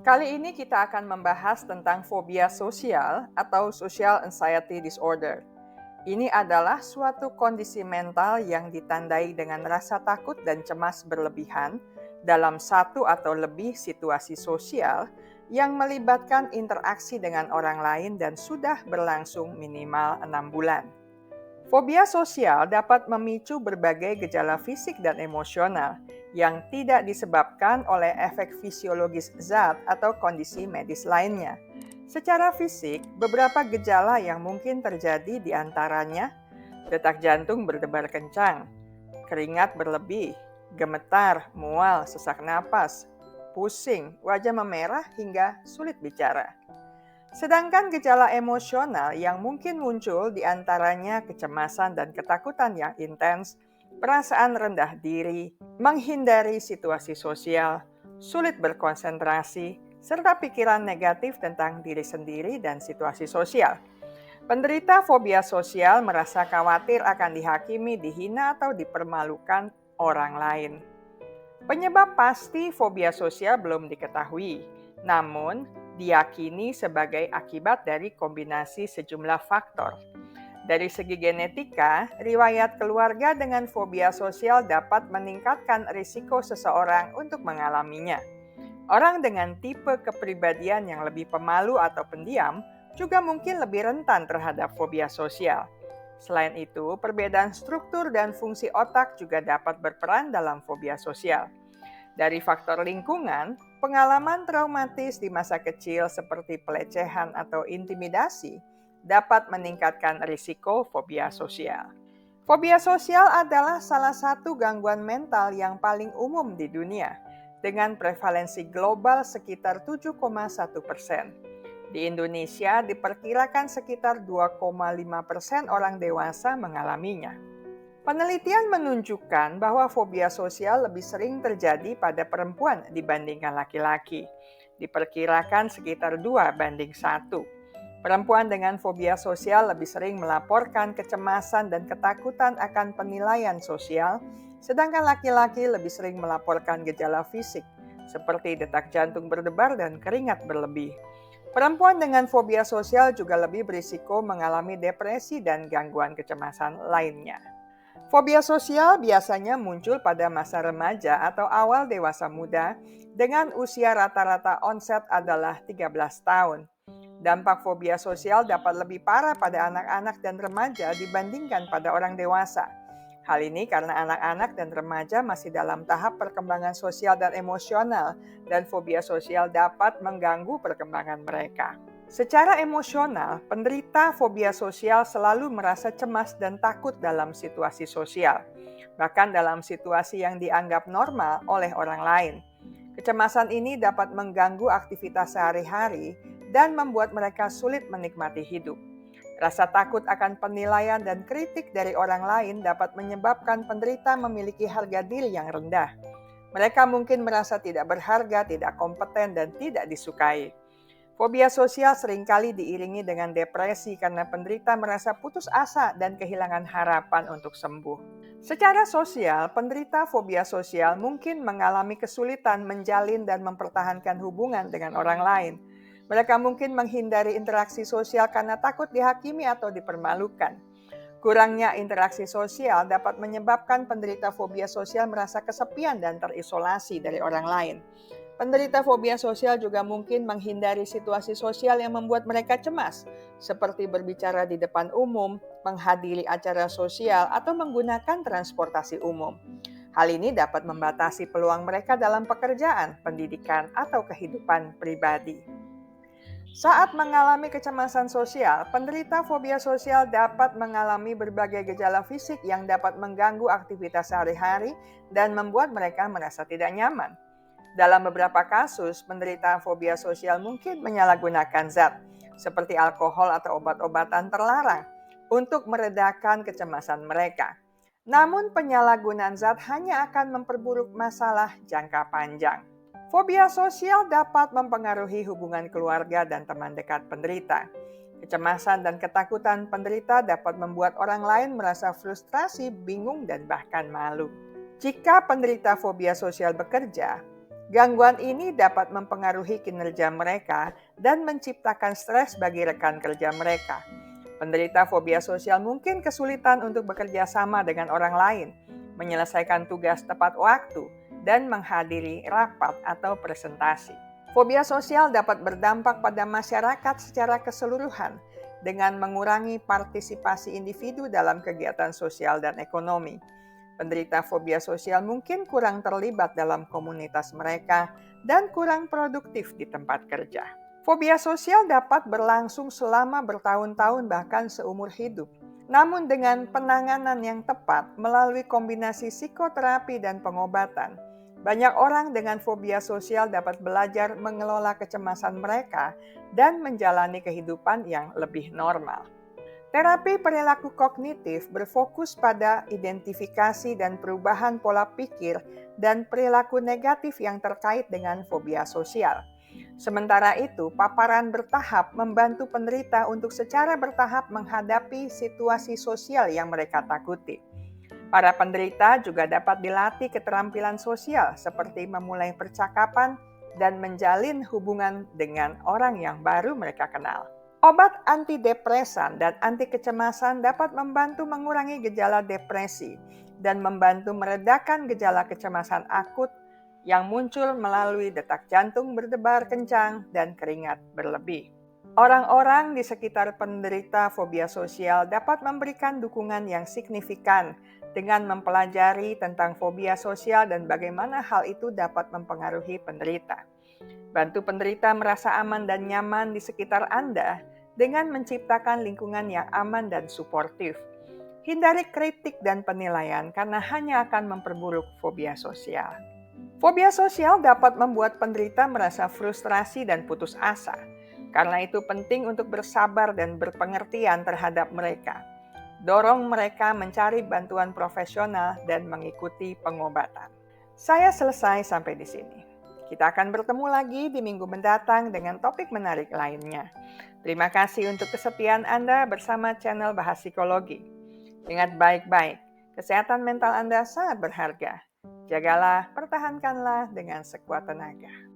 Kali ini kita akan membahas tentang fobia sosial atau social anxiety disorder. Ini adalah suatu kondisi mental yang ditandai dengan rasa takut dan cemas berlebihan dalam satu atau lebih situasi sosial yang melibatkan interaksi dengan orang lain dan sudah berlangsung minimal 6 bulan. Fobia sosial dapat memicu berbagai gejala fisik dan emosional yang tidak disebabkan oleh efek fisiologis zat atau kondisi medis lainnya. Secara fisik, beberapa gejala yang mungkin terjadi di antaranya detak jantung berdebar kencang, keringat berlebih, gemetar, mual, sesak napas, pusing, wajah memerah hingga sulit bicara. Sedangkan gejala emosional yang mungkin muncul diantaranya kecemasan dan ketakutan yang intens, perasaan rendah diri, menghindari situasi sosial, sulit berkonsentrasi, serta pikiran negatif tentang diri sendiri dan situasi sosial. Penderita fobia sosial merasa khawatir akan dihakimi, dihina, atau dipermalukan orang lain. Penyebab pasti fobia sosial belum diketahui, namun diyakini sebagai akibat dari kombinasi sejumlah faktor. Dari segi genetika, riwayat keluarga dengan fobia sosial dapat meningkatkan risiko seseorang untuk mengalaminya. Orang dengan tipe kepribadian yang lebih pemalu atau pendiam juga mungkin lebih rentan terhadap fobia sosial. Selain itu, perbedaan struktur dan fungsi otak juga dapat berperan dalam fobia sosial. Dari faktor lingkungan, pengalaman traumatis di masa kecil seperti pelecehan atau intimidasi dapat meningkatkan risiko fobia sosial. Fobia sosial adalah salah satu gangguan mental yang paling umum di dunia, dengan prevalensi global sekitar 7,1%. Di Indonesia diperkirakan sekitar 2,5% orang dewasa mengalaminya. Penelitian menunjukkan bahwa fobia sosial lebih sering terjadi pada perempuan dibandingkan laki-laki. Diperkirakan sekitar 2:1. Perempuan dengan fobia sosial lebih sering melaporkan kecemasan dan ketakutan akan penilaian sosial, sedangkan laki-laki lebih sering melaporkan gejala fisik, seperti detak jantung berdebar dan keringat berlebih. Perempuan dengan fobia sosial juga lebih berisiko mengalami depresi dan gangguan kecemasan lainnya. Fobia sosial biasanya muncul pada masa remaja atau awal dewasa muda dengan usia rata-rata onset adalah 13 tahun. Dampak fobia sosial dapat lebih parah pada anak-anak dan remaja dibandingkan pada orang dewasa. Hal ini karena anak-anak dan remaja masih dalam tahap perkembangan sosial dan emosional, dan fobia sosial dapat mengganggu perkembangan mereka. Secara emosional, penderita fobia sosial selalu merasa cemas dan takut dalam situasi sosial, bahkan dalam situasi yang dianggap normal oleh orang lain. Kecemasan ini dapat mengganggu aktivitas sehari-hari dan membuat mereka sulit menikmati hidup. Rasa takut akan penilaian dan kritik dari orang lain dapat menyebabkan penderita memiliki harga diri yang rendah. Mereka mungkin merasa tidak berharga, tidak kompeten, dan tidak disukai. Fobia sosial seringkali diiringi dengan depresi karena penderita merasa putus asa dan kehilangan harapan untuk sembuh. Secara sosial, penderita fobia sosial mungkin mengalami kesulitan menjalin dan mempertahankan hubungan dengan orang lain. Mereka mungkin menghindari interaksi sosial karena takut dihakimi atau dipermalukan. Kurangnya interaksi sosial dapat menyebabkan penderita fobia sosial merasa kesepian dan terisolasi dari orang lain. Penderita fobia sosial juga mungkin menghindari situasi sosial yang membuat mereka cemas, seperti berbicara di depan umum, menghadiri acara sosial, atau menggunakan transportasi umum. Hal ini dapat membatasi peluang mereka dalam pekerjaan, pendidikan, atau kehidupan pribadi. Saat mengalami kecemasan sosial, penderita fobia sosial dapat mengalami berbagai gejala fisik yang dapat mengganggu aktivitas sehari-hari dan membuat mereka merasa tidak nyaman. Dalam beberapa kasus, penderita fobia sosial mungkin menyalahgunakan zat, seperti alkohol atau obat-obatan terlarang, untuk meredakan kecemasan mereka. Namun penyalahgunaan zat hanya akan memperburuk masalah jangka panjang. Fobia sosial dapat mempengaruhi hubungan keluarga dan teman dekat penderita. Kecemasan dan ketakutan penderita dapat membuat orang lain merasa frustrasi, bingung, dan bahkan malu. Jika penderita fobia sosial bekerja, Gangguan ini dapat mempengaruhi kinerja mereka dan menciptakan stres bagi rekan kerja mereka. Penderita fobia sosial mungkin kesulitan untuk bekerja sama dengan orang lain, menyelesaikan tugas tepat waktu, dan menghadiri rapat atau presentasi. Fobia sosial dapat berdampak pada masyarakat secara keseluruhan dengan mengurangi partisipasi individu dalam kegiatan sosial dan ekonomi. Penderita fobia sosial mungkin kurang terlibat dalam komunitas mereka dan kurang produktif di tempat kerja. Fobia sosial dapat berlangsung selama bertahun-tahun bahkan seumur hidup. Namun dengan penanganan yang tepat melalui kombinasi psikoterapi dan pengobatan, banyak orang dengan fobia sosial dapat belajar mengelola kecemasan mereka dan menjalani kehidupan yang lebih normal. Terapi perilaku kognitif berfokus pada identifikasi dan perubahan pola pikir dan perilaku negatif yang terkait dengan fobia sosial. Sementara itu, paparan bertahap membantu penderita untuk secara bertahap menghadapi situasi sosial yang mereka takuti. Para penderita juga dapat dilatih keterampilan sosial seperti memulai percakapan dan menjalin hubungan dengan orang yang baru mereka kenal. Obat antidepresan dan anti kecemasan dapat membantu mengurangi gejala depresi dan membantu meredakan gejala kecemasan akut yang muncul melalui detak jantung berdebar kencang dan keringat berlebih. Orang-orang di sekitar penderita fobia sosial dapat memberikan dukungan yang signifikan dengan mempelajari tentang fobia sosial dan bagaimana hal itu dapat mempengaruhi penderita. Bantu penderita merasa aman dan nyaman di sekitar Anda dengan menciptakan lingkungan yang aman dan suportif. Hindari kritik dan penilaian karena hanya akan memperburuk fobia sosial. Fobia sosial dapat membuat penderita merasa frustrasi dan putus asa. Karena itu penting untuk bersabar dan berpengertian terhadap mereka. Dorong mereka mencari bantuan profesional dan mengikuti pengobatan. Saya selesai sampai di sini. Kita akan bertemu lagi di minggu mendatang dengan topik menarik lainnya. Terima kasih untuk kesetiaan Anda bersama channel Bahas Psikologi. Ingat baik-baik, kesehatan mental Anda sangat berharga. Jagalah, pertahankanlah dengan sekuat tenaga.